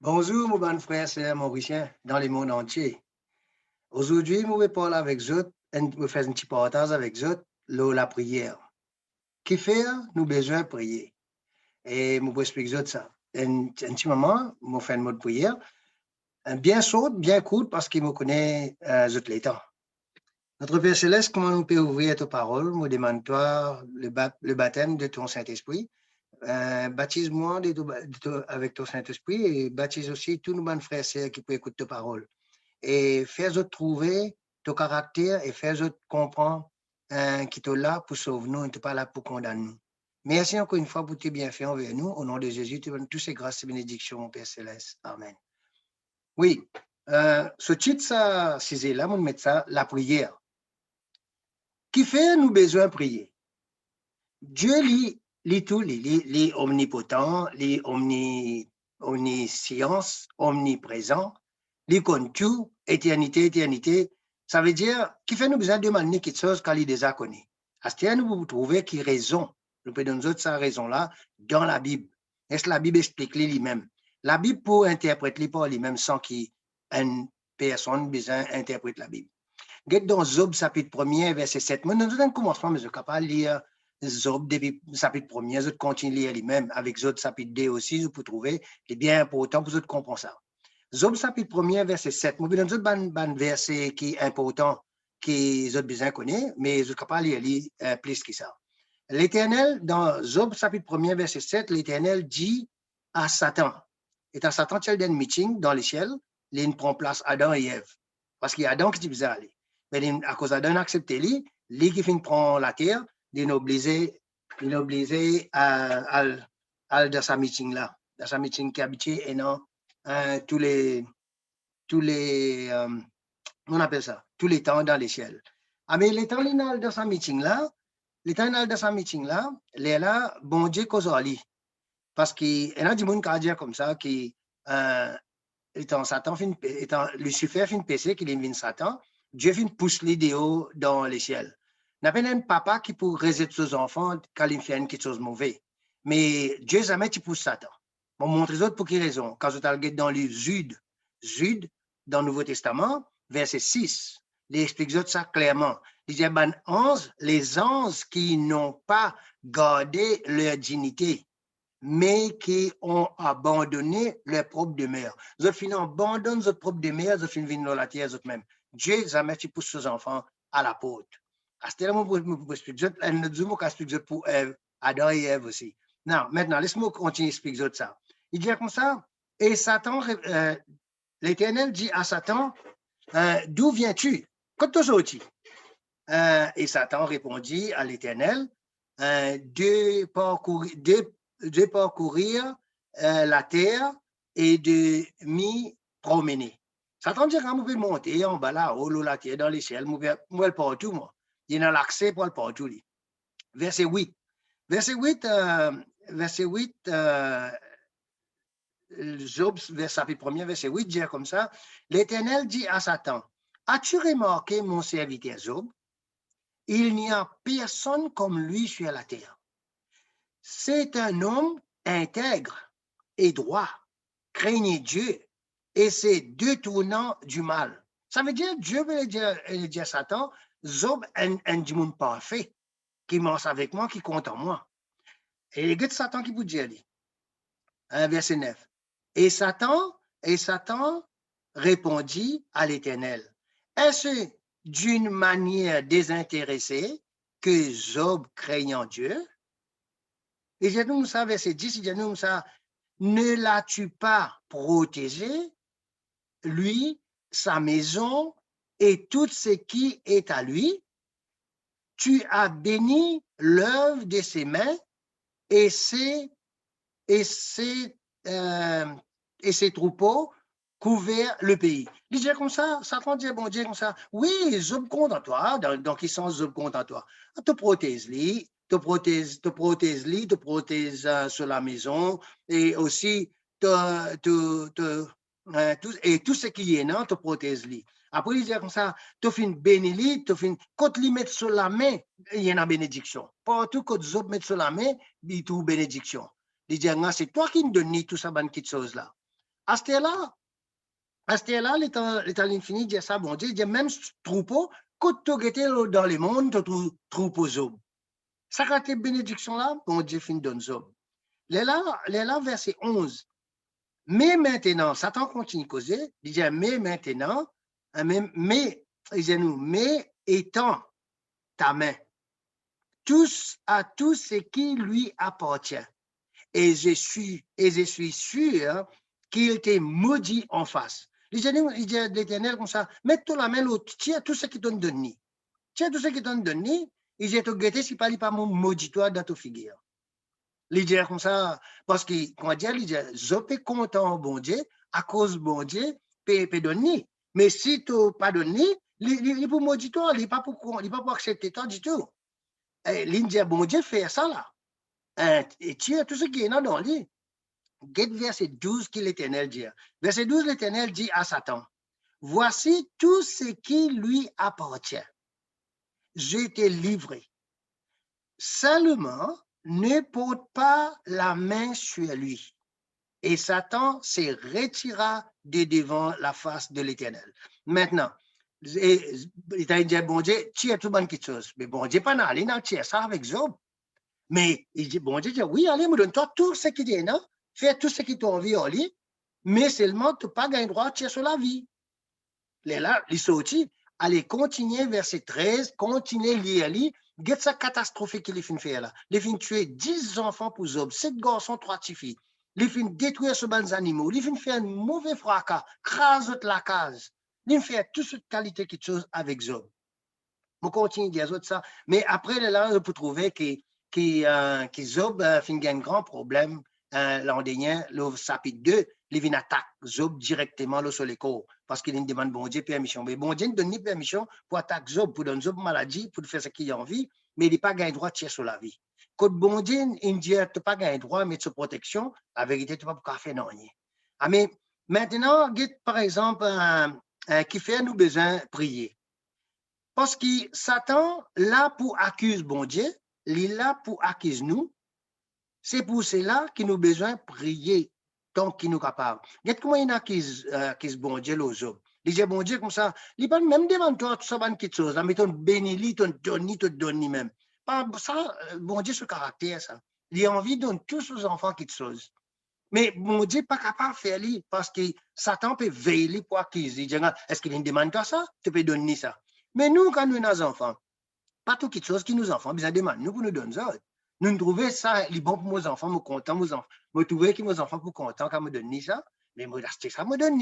Bonjour, mon bon frère, c'est Mauricien dans le monde entier. Aujourd'hui, je vais parler avec vous, je vais faire un petit partage avec vous, la prière. Qui fait, nous besoin de prier. Et je vais expliquer ça. Un petit moment, je vais faire une mode prière, bien saute, bien court, parce qu'il me connaît tous les temps. Notre Père Céleste, comment nous peut ouvrir ta parole? Je demande-toi le baptême de ton Saint-Esprit. Baptise-moi avec ton Saint-Esprit et baptise aussi tous nos bons frères et sœurs qui peuvent écouter ta parole. Et fais-le trouver ton caractère et fais-le comprendre qui est là pour sauver nous et pas là pour condamner nous. Merci encore une fois pour tes bienfaits envers nous. Au nom de Jésus, tu donnes toutes ces grâces et bénédictions, mon Père Céleste. Amen. Oui, ce titre, ça, c'est là, on met ça, la prière. Qui fait nous besoin de prier? Dieu lit tout, lit omnipotent, lit omniscience, omniprésent, lit connaît tout, éternité, éternité. Ça veut dire qu'il fait nous besoin de demander quelque chose qu'il déjà connaît. À ce moment nous vous trouvez qui raison. Nous pouvons donner sa raison-là dans la Bible. Est-ce que la Bible explique lui-même? La Bible pour interpréter par lui-même sans qu'une personne besoin interprète la Bible. Get dans Job chapitre 1er, verset 7. Moi, dans un commencement, mais je suis capable de lire Job depuis chapitre 1er, je continue de lire lui-même. Avec Job chapitre 2 aussi, je peux trouver, c'est bien important pour que vous compreniez ça. Job chapitre 1er, verset 7. Moi, dans un verset qui est important, qui vous besoin connaître, mais je suis capable de lire plus que ça. L'Éternel, dans Job chapitre 1er, verset 7, l'Éternel dit à Satan, et à Satan, tu as un meeting dans les ciels, il prend place Adam et Ève. Parce qu'il y a Adam qui dit bizarre aller. Mais à cause d'Adam accepté lui qui finit prendre la terre, il est obligé à dans sa meeting là, dans sa meeting qui est habitué et non tous les on appelle ça, tous les temps dans les ciels. Ah mais les temps dans sa meeting là, les temps dans sa meeting là, les là bon Dieu cause ali parce qu'il y a du monde qui a dit comme ça qui étant Satan, étant Lucifer fin péché, qu'il est Satan, Dieu fin pousse l'idéal dans les ciels. N'a pas un papa qui peut résoudre ses enfants quand il fait quelque chose de mauvais. Mais Dieu jamais tu pousse Satan. On montre les autres pour quelle raison. Quand je t'arrête dans le Jude, dans le Nouveau Testament, verset 6, il explique ça clairement. Il dit, ben, 11, les anges qui n'ont pas gardé leur dignité, mais qui ont abandonné leur propre demeure. Ils fin abandonnent leur propre demeure, ils fin venir dans la terre eux-mêmes. Dieu jamais tu pousses ses enfants à la porte. À ce moment, je explique, je explique pour Adam et Ève aussi. Non, maintenant, laisse-moi continuer à expliquer ça. Il dit comme ça, et Satan, l'Éternel dit à Satan, d'où viens-tu? Quand tu sorti? Et Satan répondit à l'Éternel, de parcourir la terre et de m'y promener. Satan dit quand vous pouvez monter en bas là, haut la terre, dans les ciels, moi partout, moi. Il y a l'accès pour le partout. Verset 8. Verset 8, Job, chapitre 1er, verset 8, dit comme ça, l'Éternel dit à Satan, as-tu remarqué mon serviteur Job? Il n'y a personne comme lui sur la terre. C'est un homme intègre et droit, craignez Dieu et c'est détournant du mal. Ça veut dire Dieu veut dire à Satan, Job est un monde parfait qui marche avec moi, qui compte en moi. Et il y a Satan qui vous dit, verset 9. Et Satan répondit à l'Éternel, est-ce d'une manière désintéressée que Job craignant Dieu? Et je nous ça, verset 10, je nous ça, ne l'as-tu pas protégé, lui, sa maison et tout ce qui est à lui? Tu as béni l'œuvre de ses mains et ses troupeaux couvert le pays. Il dit comme ça, Satan dit, bon Dieu, comme ça, oui, je compte en toi, dans quel sens je compte en toi? Te protège-lui, te protège sur la maison, et aussi, tout ce qui est là, te protège-lui. Après, il dit comme ça, tu finis béni, tu finis, quand tu mettre sur la main, il y a une bénédiction. Partout que tu mets sur la main, il y a une bénédiction. Il dit, c'est toi qui me donnes tout ça, bonne petite chose là. À ce là, l'état l'infini, dit ça, bon Dieu, dit même troupeau, quand tu es dans le monde, tu trouves troupeau zob. Ça, quand tu bénédiction là, bon Dieu, fin donne zob. Les là, verset 11. Mais maintenant, Satan continue à causer, il dit, mais maintenant, mais, il dit nous, mais étant ta main, à tout ce qui lui appartient. Et je suis sûr qu'il t'est maudit en face. Il dit à l'Éternel comme ça, mets-toi la main l'autre, tiens tout ce qui t'ont donné. Tiens tout ce qui t'ont donné, et je te guetter si pas mon maudit-toi dans ta figure. Il dit comme ça, parce que, comment dire, il dit, je suis content, bon Dieu, à cause bon Dieu, peut donner. Mais si tu n'as pas donné, il pour maudit-toi, il n'est pas pour accepter toi du tout. Il dit, bon Dieu, fait ça là. Et tiens tout ce qui est dans lui. Get verset 12 qui l'Éternel dit. Verset 12, l'Éternel dit à Satan, voici tout ce qui lui appartient. Je t'ai livré. Seulement, ne porte pas la main sur lui. Et Satan se retira de devant la face de l'Éternel. Maintenant, il t'a dit, bon Dieu, tu es tout bonne quelque chose. Mais bon Dieu, pas aller dans ça avec Job. Mais il dit, bon Dieu, oui, allez, me donne-toi tout ce qui est, non? Fais tout ce qui t'a envie en lui, mais seulement tu n'as pas gagné droit de sur la vie. Là, il sorti, allez, continuer verset 13, continuer lire, get sa catastrophe qu'il a fait là. Il a fait tuer 10 enfants pour Zob, 7 garçons, 3 filles. Il a fait détruire ce banc d'animaux, il a fait un mauvais fracas, crase la case. Il a fait toute cette qualité de chose avec Zob. On continue à dire ça, mais après, là, on peut trouver que Zob fait un grand problème l'an dernier, le chapitre 2, il vient attaquer Zob directement sur les corps parce qu'il demande bon Dieu permission. Mais bon Dieu ne donne ni permission pour attaquer Zob, pour donner Zob maladie, pour faire ce qu'il a envie, mais il n'a pas gagné droit de tirer sur la vie. Quand bon Dieu il dit tu n'as pas gagné droit de mettre sur protection, la vérité, tu ne peux pas faire non. Mais maintenant, par exemple, qui fait nous besoin de prier. Parce que Satan, là pour accuser bon Dieu, il est là pour accuser nous. C'est pour cela qu'il nous besoin de prier tant qu'il nous capable. Regarde comment il accuse bon Dieu aux hommes. Il dit bon Dieu comme ça, il pas même devant toi tout ça quelque chose, mais ton béni, ton donne même. Pas ça, bon Dieu ce caractère ça. Il a envie de donner tous aux enfants quelque chose. Mais mon Dieu n'est pas capable de faire ça parce que Satan peut veiller pour accuser. Il dit est-ce qu'il demande toi ça? Tu peux donner ça. Mais nous, quand nous sommes des enfants, pas tout quelque chose qui nous enfants, besoin de nous pour nous donner ça. Nous trouvons ça, les bon pour nos enfants, nous contents, nos enfants. Nous trouvons que nos enfants sont contents quand nous donnent ça, mais moi, c'est ça, me donne.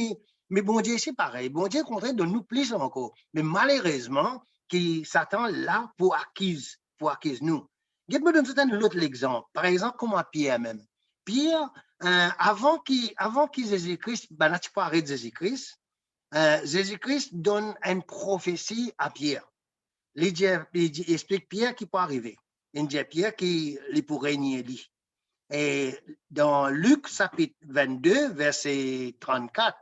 Mais bon Dieu, c'est pareil. Bon Dieu, contraire, donne-nous plus encore. Mais malheureusement, qui Satan là pour acquise nous. Je vais me donner un autre exemple. Par exemple, comment Pierre même. Pierre, avant qu'il Jésus-Christ, ben là, tu peux arrêter Jésus-Christ. Jésus-Christ donne une prophétie à Pierre. Il explique Pierre qui peut arriver. Il dit Pierre qui pourrait régner lui. Et dans Luc chapitre 22, verset 34,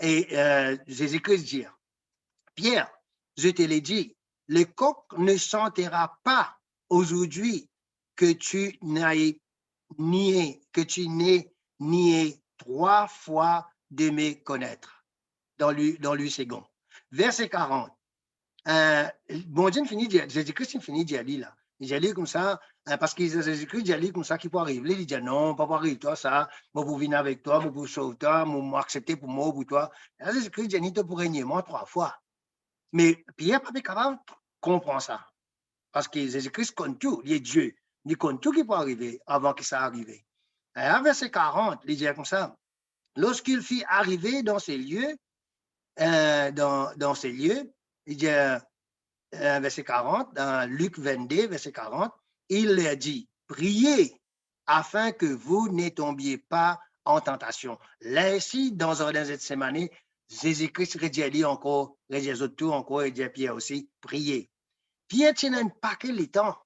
et Jésus-Christ dit, Pierre, je te l'ai dit, le coq ne chantera pas aujourd'hui que tu n'aies nié 3 fois de me connaître. Dans lui second. Verset 40. Bon Dieu finit de dire, Jésus-Christ finit de dire là. Il dit comme ça, parce que Jésus-Christ dit comme ça qu'il peut arriver. Il dit non, pas arriver toi ça, moi pour venir avec toi, moi pour sauver toi, moi accepter pour moi pour toi. Jésus-Christ dit tu pour régner moi 3 fois. Mais Pierre n'est pas capable de comprendre ça. Parce que Jésus-Christ compte tout, il est Dieu. Il compte tout qui peut arriver avant que ça arrive. À verset 40, il dit comme ça, lorsqu'il fit arriver dans ces lieux, il dit, verset 40, dans Luc 22, verset 40, il leur dit, priez afin que vous ne tombiez pas en tentation. Là, ici, dans un de ces années, Jésus-Christ redit encore, redit tout encore, et dit à Pierre aussi, priez. Pierre tient un paquet de temps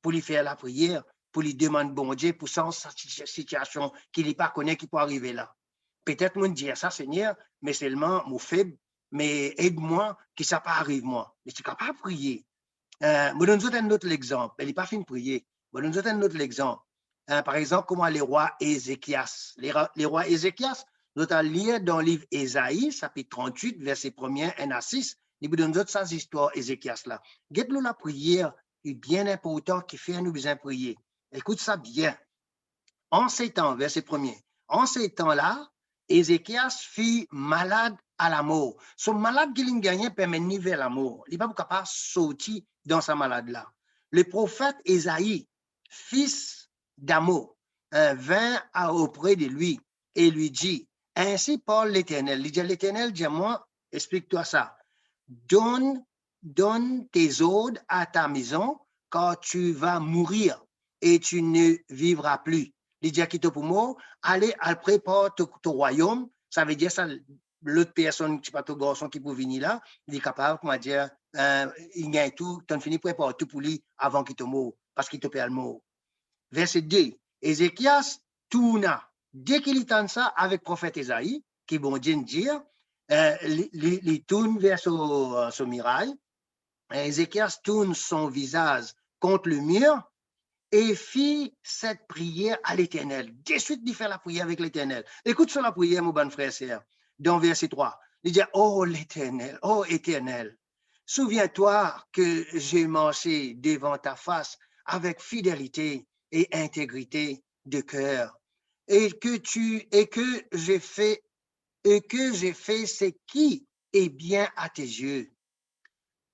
pour lui faire la prière, pour lui demander bon Dieu pour sa situation qu'il n'est pas connaît qui peut arriver là. Peut-être moi dire ça, Seigneur, mais seulement mon faible, mais aide-moi que ça pas arrive moi. Mais tu es capable de prier. Je donne un autre exemple. Il n'est pas fini de prier. Je donne un autre exemple. Par exemple, comment les rois Ézéchias. Les rois Ézéchias, Nous allons lire dans le livre Ésaïe, chapitre 38, verset 1er, 1 à 6. Il vous donne ça histoire Ézéchias là. Guette-nous la prière est bien importante qui fait nous besoin prier. Écoute ça bien. En ces temps, verset 1er, en ces temps-là, Ézéchias fut malade à la mort. Son malade qu'il gagnait permet de vers la mort. Il n'est pas capable de sortir dans sa malade-là. Le prophète Ésaïe, fils d'Amo, vint auprès de lui et lui dit, ainsi parle l'Éternel. Il dit, l'Éternel, dis-moi, explique-toi ça. Donne tes ordres à ta maison, car tu vas mourir et tu ne vivras plus. Il dit à qui pour moi, allez, prépare ton royaume. Ça veut dire ça, l'autre personne, tu pas ton garçon qui peut venir là, il est capable, comment dire, il gagne tout, tu as fini préparer tout pour lui avant qu'il te meure, parce qu'il te perd le mot. Verset 2, Ézéchias tourna. Dès qu'il entend ça avec le prophète Ésaïe, qui bon Dieu dire, il tourne vers son mirail. Ézéchias tourne son visage contre le mur et fit cette prière à l'Éternel. De suite, il fait la prière avec l'Éternel. Écoute sur la prière, mon bon frère et sœur, dans verset 3. Il dit, oh l'Éternel, oh Éternel, souviens-toi que j'ai marché devant ta face avec fidélité et intégrité de cœur, et que j'ai fait ce qui est bien à tes yeux.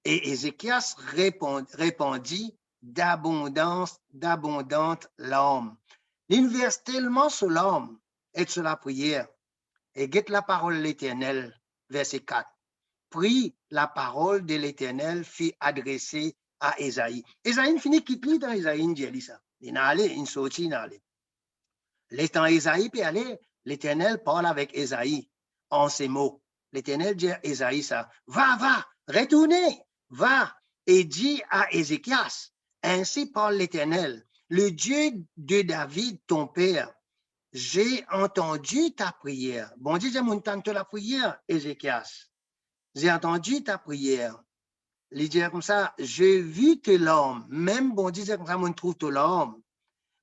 Et Ézéchias répondit d'abondante larmes. Il verse tellement sur l'âme et sur la prière. Et guette la parole de l'Éternel, verset 4. Puis la parole de l'Éternel fut adressée à Ésaïe. Ésaïe finit qu'il lit dans Ésaïe, il dit ça. Il n'a allé, il sortit, il n'a allé. L'étant Ésaïe peut aller, l'Éternel parle avec Ésaïe en ces mots. L'Éternel dit à Ésaïe ça, va, retournez, va et dis à Ézéchias, ainsi parle l'Éternel, le Dieu de David, ton père, j'ai entendu ta prière. Bon Dieu, j'ai entendu la prière, Ézéchias. J'ai entendu ta prière. Il dit comme ça, j'ai vu tes larmes. Même bon Dieu, comme ça, on trouve tes larmes.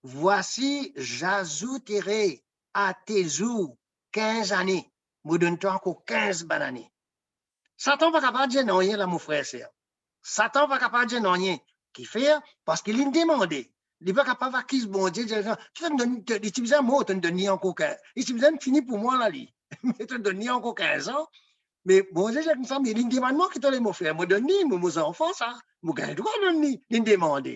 Voici, j'ajouterai à tes jours 15 années. Je donne-toi encore 15 bonnes années. Satan va capable de dire non, là, mon frère, c'est. Satan va capable de dire non, qui fait, parce qu'il est demandé. Il va capable de dire, bon Dieu, tu vas me donner, tu me mot, tu me donnes encore 15. Et tu me donnes fini pour moi, là, mais tu me donnes encore 15 ans. Mais bon Dieu, comme ça, mais il demande qui te les mon frère, moi donne mes enfants, ça. Moi, j'ai le droit de donner, il demande.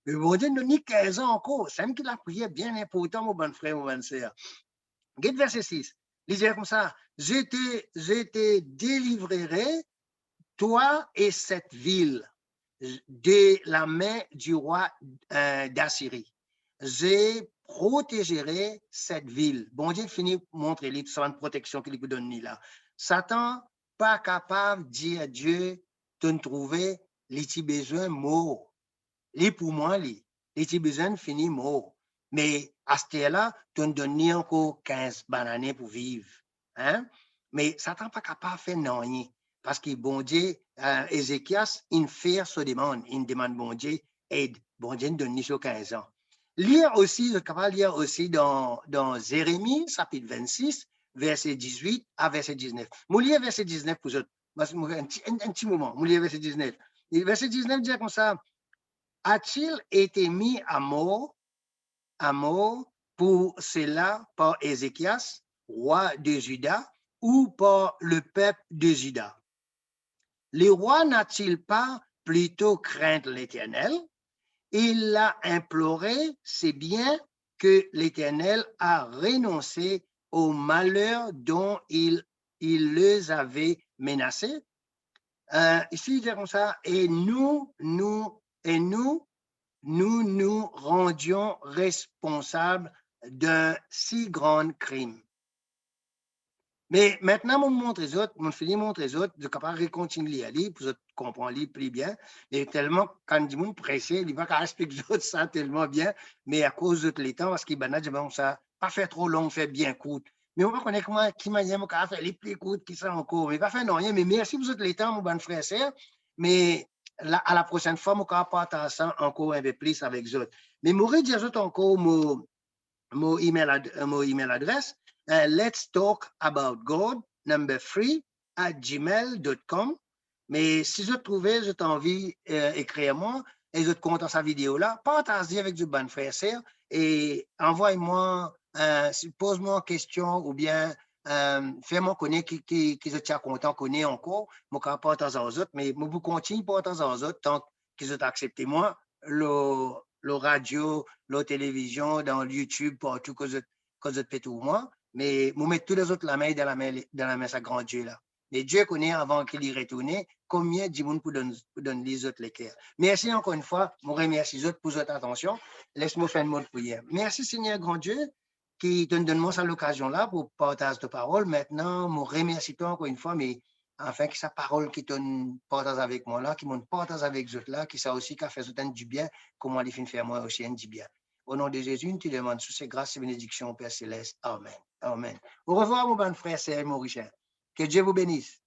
Mais bon Dieu, donne 15 ans encore. C'est même que la prière bien important, mon bon frère, mon bonne sœur. Guide verset 6. Il dit comme ça, je te délivrerai, toi et cette ville, de la main du roi d'Assyrie. Je protégerai cette ville. Bon Dieu finit de montrer les une protection qu'il peut donner là. Satan pas capable de dire à Dieu de trouver les petits besoins morts. Les pour moi, les petits besoins finis morts. Mais à ce temps-là, tu ne donnes encore 15 bananes pour vivre. Hein? Mais Satan pas capable de faire non. Parce que bon Dieu, Ézéchias, il fait sa demande. Il demande bon Dieu aide. Bon Dieu donne sur 15 ans. Lire aussi, je suis capable de lire aussi dans Jérémie, chapitre 26, verset 18 à verset 19. Je vais lire verset 19 pour vous. Un petit moment. Je vais lire verset 19. Et verset 19 dit comme ça, a-t-il été mis à mort pour cela par Ézéchias, roi de Juda, ou par le peuple de Juda? Les rois n'a-t-il pas plutôt craint l'Éternel? Il l'a imploré, c'est bien que l'Éternel a renoncé au malheur dont il les avait menacés. Ici, il dit comme ça, et nous rendions responsables d'un si grand crime. Mais maintenant, je montre les autres, je finis montre les autres, je suis capable de continuer à lire, pour comprendre plus bien. Mais tellement, quand je suis pressé, il va pas expliquer les autres ça tellement bien, mais à cause de les temps, parce qu'il y ça, pas faire trop long, faire bien court. Mais on va connaître comment, qui m'a dit, faire les plus courtes qui sont encore. Mais pas faire non rien, mais merci pour les temps, mon bon frère, sœur. Mais à la prochaine fois, je vais partager ça encore un peu plus avec les autres. Mais je vais dire encore mon email adresse. Let's talk about God, number 3 @gmail.com. Mais si je trouvais, j'ai envie d'écrire moi, et je te compte sa vidéo là, partage avec du bon frère et envoie-moi, pose-moi une question ou bien fais-moi connaître qui je tiens content connaît encore, moi quand partage aux autres, mais moi vous continue partager aux autres tant que je t'accepte moi, le radio, la télévision, dans YouTube, partout que je fais tout moi, mais vous mettez tous les autres la main dans la main, ça grand Dieu là. Mais Dieu connaît avant qu'il y retourne combien de monde pour donner les autres les cœurs. Merci encore une fois. Je remercie les autres pour votre attention. Laisse-moi faire une mot de prière. Merci Seigneur grand Dieu qui te donne cette occasion-là pour partager ta parole. Maintenant, je remercie toi encore une fois, mais afin que sa parole qui te partage avec moi là, qui me partage avec les autres là, qui ça aussi qui a fait du bien, comment les fins faire moi aussi du bien. Au nom de Jésus, nous te demandons sous ces grâces et bénédictions, Père Céleste. Amen. Amen. Au revoir, mon bon frère, c'est Richard. Que Dieu vous bénisse.